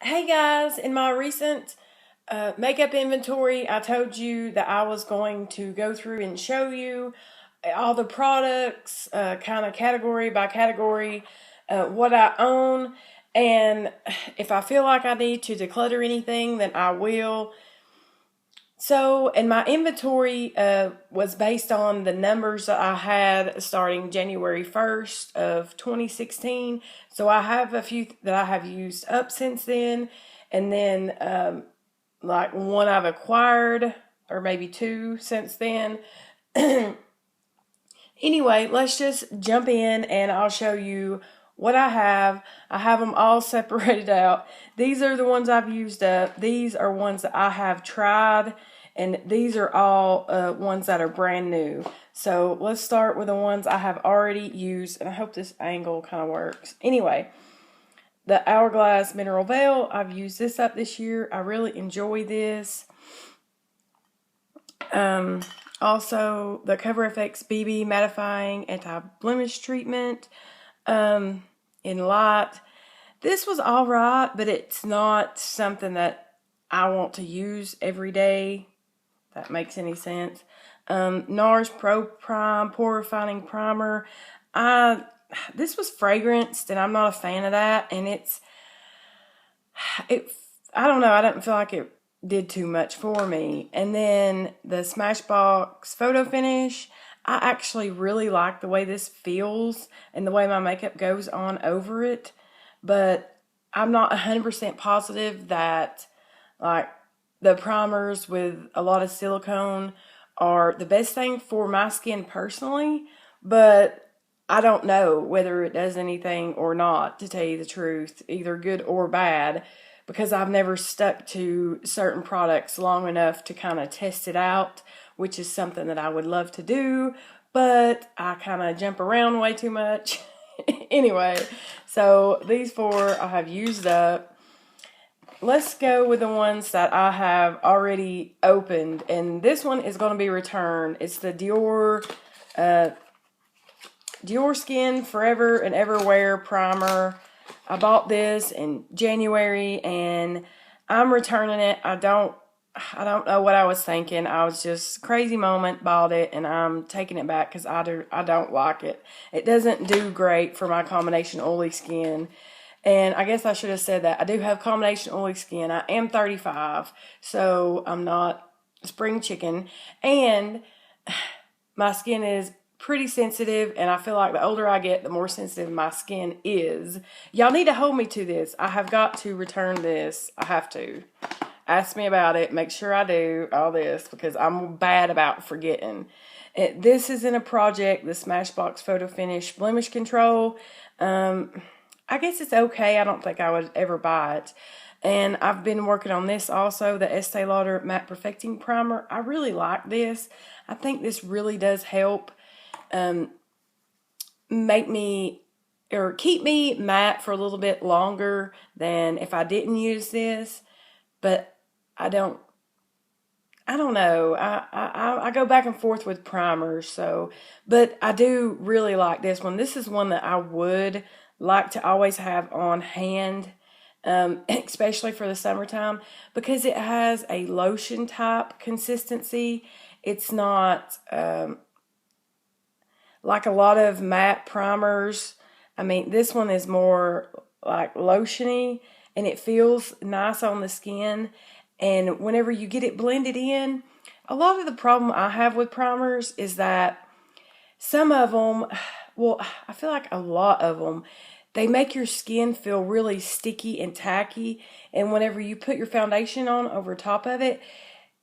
Hey guys, in my recent makeup inventory, I told you that I was going to go through and show you all the products, kind of category by category, what I own, and if I feel like I need to declutter anything, then I will. So, and my inventory was based on the numbers that I had starting January 1st of 2016. So I have a few that I have used up since then. And then like one I've acquired, or maybe two since then. Anyway, let's just jump in and I'll show you what I have. I have them all separated out. These are the ones I've used up. These are ones that I have tried. And these are all ones that are brand new. So let's start with the ones I have already used. And I hope this angle kind of works. Anyway, the Hourglass Mineral Veil. I've used this up this year. I really enjoy this. Also, the Cover FX BB Mattifying Anti-Blemish Treatment in light. This was alright, but it's not something that I want to use every day. If that makes any sense. NARS Pro Prime Pore Refining Primer. This was fragranced, and I'm not a fan of that. And I don't know. I didn't feel like it did too much for me. And then the Smashbox Photo Finish. I actually really like the way this feels and the way my makeup goes on over it. But I'm not 100% positive that, like, the primers with a lot of silicone are the best thing for my skin personally. But I don't know whether it does anything or not, to tell you the truth, either good or bad, because I've never stuck to certain products long enough to kind of test it out, which is something that I would love to do, but I kind of jump around way too much. Anyway, so these four I have used up. Let's go with the ones that I have already opened, and this one is going to be returned. It's the Dior Skin Forever and Everwear Primer. I bought this in January and I'm returning it. I don't know what I was thinking. I was just crazy moment, bought it, and I'm taking it back because I don't like it. It doesn't do great for my combination oily skin. And I guess I should have said that. I do have combination oily skin. I am 35, so I'm not spring chicken. And my skin is pretty sensitive, and I feel like the older I get, the more sensitive my skin is. Y'all need to hold me to this. I have got to return this. I have to. Ask me about it. Make sure I do all this, because I'm bad about forgetting. This is in a project, the Smashbox Photo Finish Blemish Control. I guess it's okay. I don't think I would ever buy it. And I've been working on this also, the Estee Lauder Matte Perfecting Primer. I really like this. I think this really does help make me, or keep me matte for a little bit longer than if I didn't use this. But I don't know. I go back and forth with primers, so, but I do really like this one. This is one that I would like to always have on hand, especially for the summertime, because it has a lotion type consistency. It's not like a lot of matte primers. I mean, this one is more like lotiony, and it feels nice on the skin. And whenever you get it blended in, a lot of the problem I have with primers is that some of them, well, I feel like a lot of them, they make your skin feel really sticky and tacky. And whenever you put your foundation on over top of it,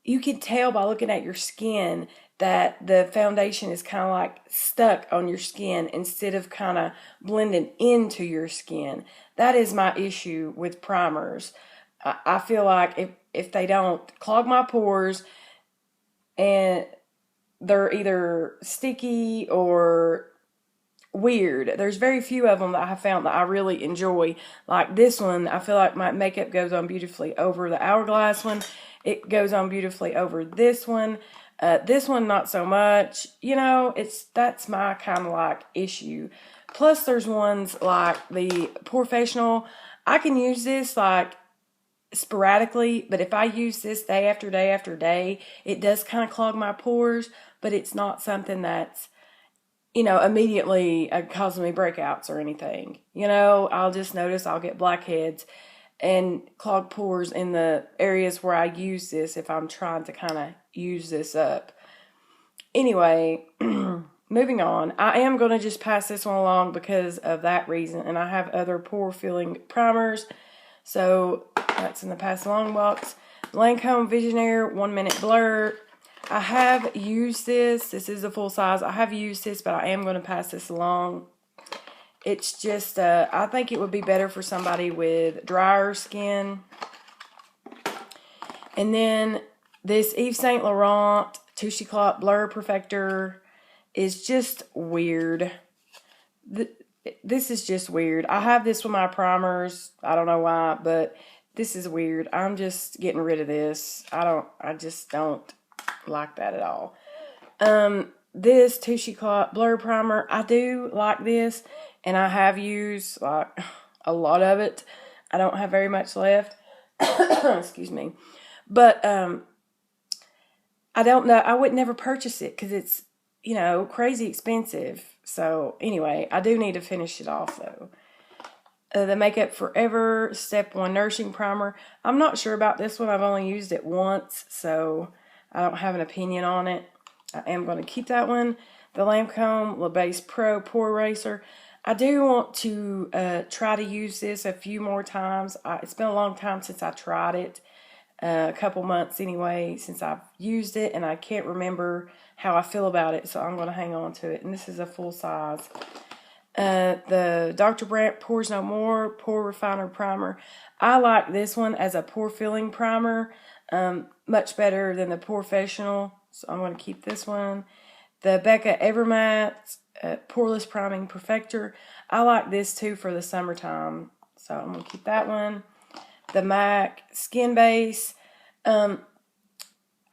you can tell by looking at your skin that the foundation is kind of like stuck on your skin instead of kind of blending into your skin. That is my issue with primers. I feel like if they don't clog my pores, and they're either sticky or weird. There's very few of them that I have found that I really enjoy. Like this one, I feel like my makeup goes on beautifully over the Hourglass one. It goes on beautifully over this one. This one, not so much. You know, that's my kind of like issue. Plus, there's ones like the Professional. I can use this like sporadically, but if I use this day after day after day, it does kind of clog my pores, but it's not something that's, immediately causing me breakouts or anything. I'll just notice I'll get blackheads and clogged pores in the areas where I use this if I'm trying to kind of use this up. Anyway, moving on. I am going to just pass this one along because of that reason, and I have other pore filling primers. So that's in the pass along box. Lancome Visionaire 1 Minute Blur. I have used this. This is a full size. I have used this, but I am going to pass this along. It's just, I think it would be better for somebody with drier skin. And then this Yves Saint Laurent Touche Clot Blur Perfector is just weird. This is just weird. I have this with my primers. I don't know why, but this is weird. I'm just getting rid of this. I just don't like that at all. This Touche Clot Blur Primer, I do like this, and I have used like a lot of it. I don't have very much left. Excuse me. But I don't know. I would never purchase it because it's, crazy expensive. So anyway, I do need to finish it off though. The Makeup Forever Step 1 Nourishing Primer. I'm not sure about this one. I've only used it once, so I don't have an opinion on it. I am going to keep that one. The Lancome La Base Pro Pore Eraser. I do want to try to use this a few more times. It's been a long time since I tried it. A couple months anyway since I've used it, and I can't remember how I feel about it, so I'm going to hang on to it. And this is a full size. The Dr. Brandt Pores No More Pore Refiner Primer. I like this one as a pore filling primer, much better than the Porefessional, so I'm going to keep this one. The Becca Evermatte Poreless Priming Perfector. I like this too for the summertime, so I'm going to keep that one. The MAC Skin Base. I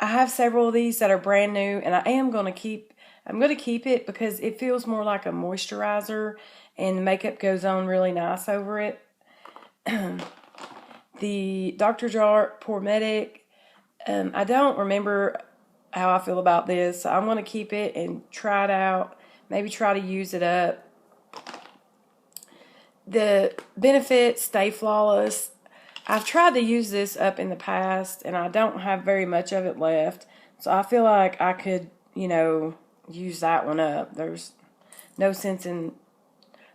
have several of these that are brand new, and I'm going to keep it because it feels more like a moisturizer, and the makeup goes on really nice over it. The Dr. Jart Pore Medic. I don't remember how I feel about this, so I'm going to keep it and try it out. Maybe try to use it up. The Benefit Stay Flawless. I've tried to use this up in the past, and I don't have very much of it left. So I feel like I could, use that one up. There's no sense in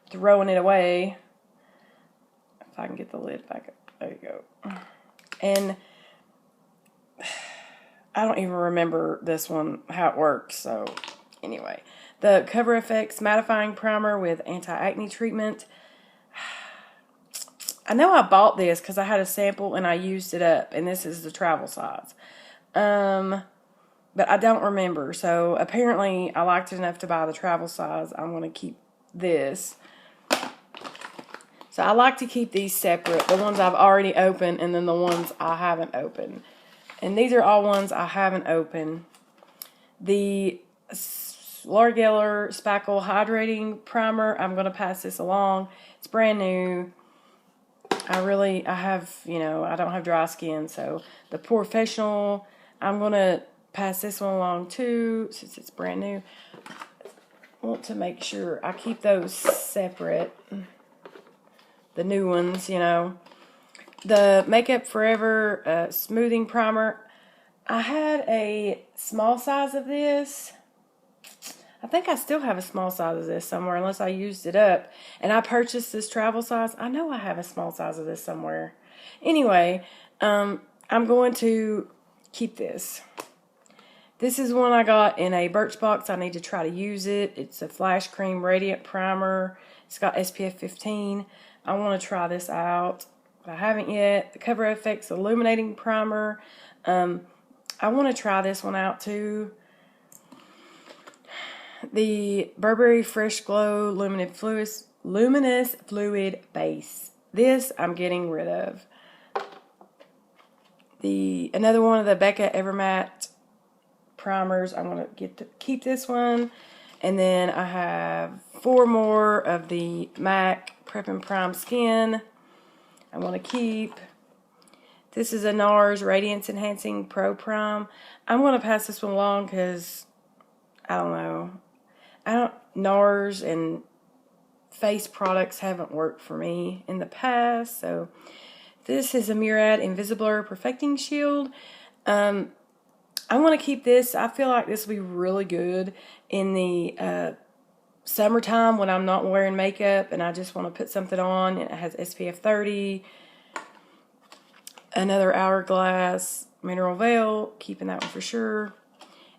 throwing it away. If I can get the lid back up. There you go. And I don't even remember this one, how it works. So anyway, the Cover FX Mattifying Primer with Anti-Acne Treatment. I know I bought this because I had a sample and I used it up, and this is the travel size. But I don't remember. So apparently I liked it enough to buy the travel size. I'm going to keep this. So I like to keep these separate, the ones I've already opened and then the ones I haven't opened. And these are all ones I haven't opened. The L'Oreal Spackle Hydrating Primer, I'm going to pass this along. It's brand new. I have, I don't have dry skin, so the Porefessional, I'm going to pass this one along too, since it's brand new. I want to make sure I keep those separate, the new ones, The Makeup Forever Smoothing Primer, I had a small size of this. I think I still have a small size of this somewhere, unless I used it up. And I purchased this travel size. I know I have a small size of this somewhere. Anyway, I'm going to keep this. This is one I got in a Birchbox. I need to try to use it. It's a Flash Cream Radiant Primer. It's got SPF 15. I want to try this out. I haven't yet. The Cover FX Illuminating Primer. I want to try this one out too. The Burberry Fresh Glow Luminous Fluid Base. This I'm getting rid of. Another one of the Becca Evermatte primers. I'm going to keep this one. And then I have 4 more of the MAC Prep and Prime Skin. I want to keep. This is a NARS Radiance Enhancing Pro Prime. I'm going to pass this one along because, I don't know. NARS and face products haven't worked for me in the past. So this is a Murad Invisiblur Perfecting Shield. I'm going to keep this. I feel like this will be really good in the summertime when I'm not wearing makeup and I just want to put something on. It has SPF 30. Another Hourglass Mineral Veil, keeping that one for sure.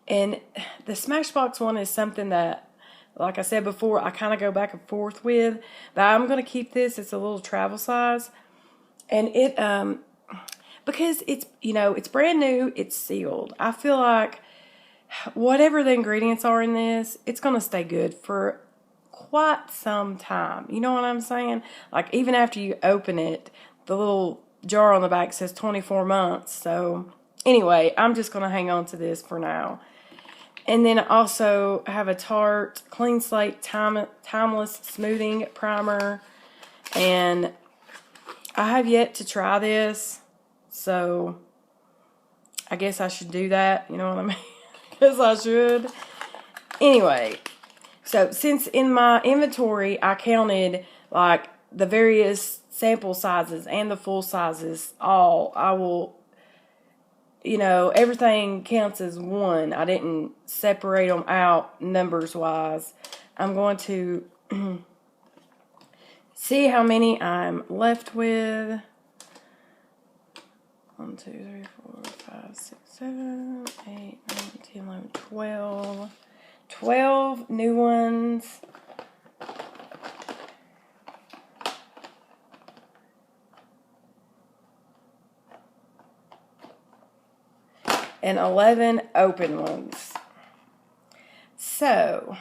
And the Smashbox one is something that, like I said before, I kind of go back and forth with. But I'm going to keep this. It's a little travel size. And it, because it's, you know, it's brand new, it's sealed. I feel like whatever the ingredients are in this, it's going to stay good for quite some time. You know what I'm saying? Like, even after you open it, the little jar on the back says 24 months. So anyway, I'm just going to hang on to this for now. And then I also have a Tarte Clean Slate Timeless Smoothing Primer. And I have yet to try this. So I guess I should do that. You know what I mean? Because I should. Anyway, so since in my inventory I counted like the various sample sizes and the full sizes, I will, you know, everything counts as one. I didn't separate them out numbers wise. I'm going to see how many I'm left with. 1, 2, 3, 4, 5, 6, 7, 8, 9, 10, 11, 12. 12 new ones. And 11 open ones. So,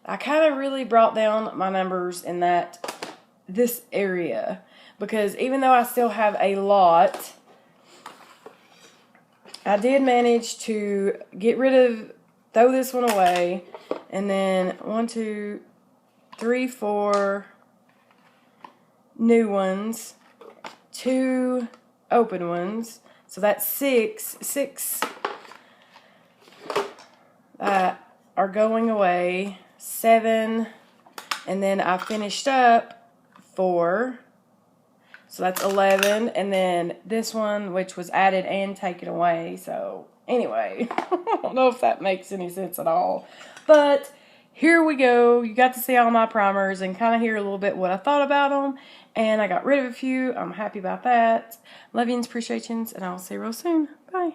I kind of really brought down my numbers in this area. Because even though I still have a lot, I did manage to throw this one away. And then 1, 2, 3, 4 new ones. 2 open ones. So that's 6 that are going away. 7. And then I finished up 4. So that's 11. And then this one, which was added and taken away. So anyway, I don't know if that makes any sense at all. But here we go. You got to see all my primers and kind of hear a little bit what I thought about them. And I got rid of a few. I'm happy about that. Love yous, appreciations, and I'll see you real soon. Bye.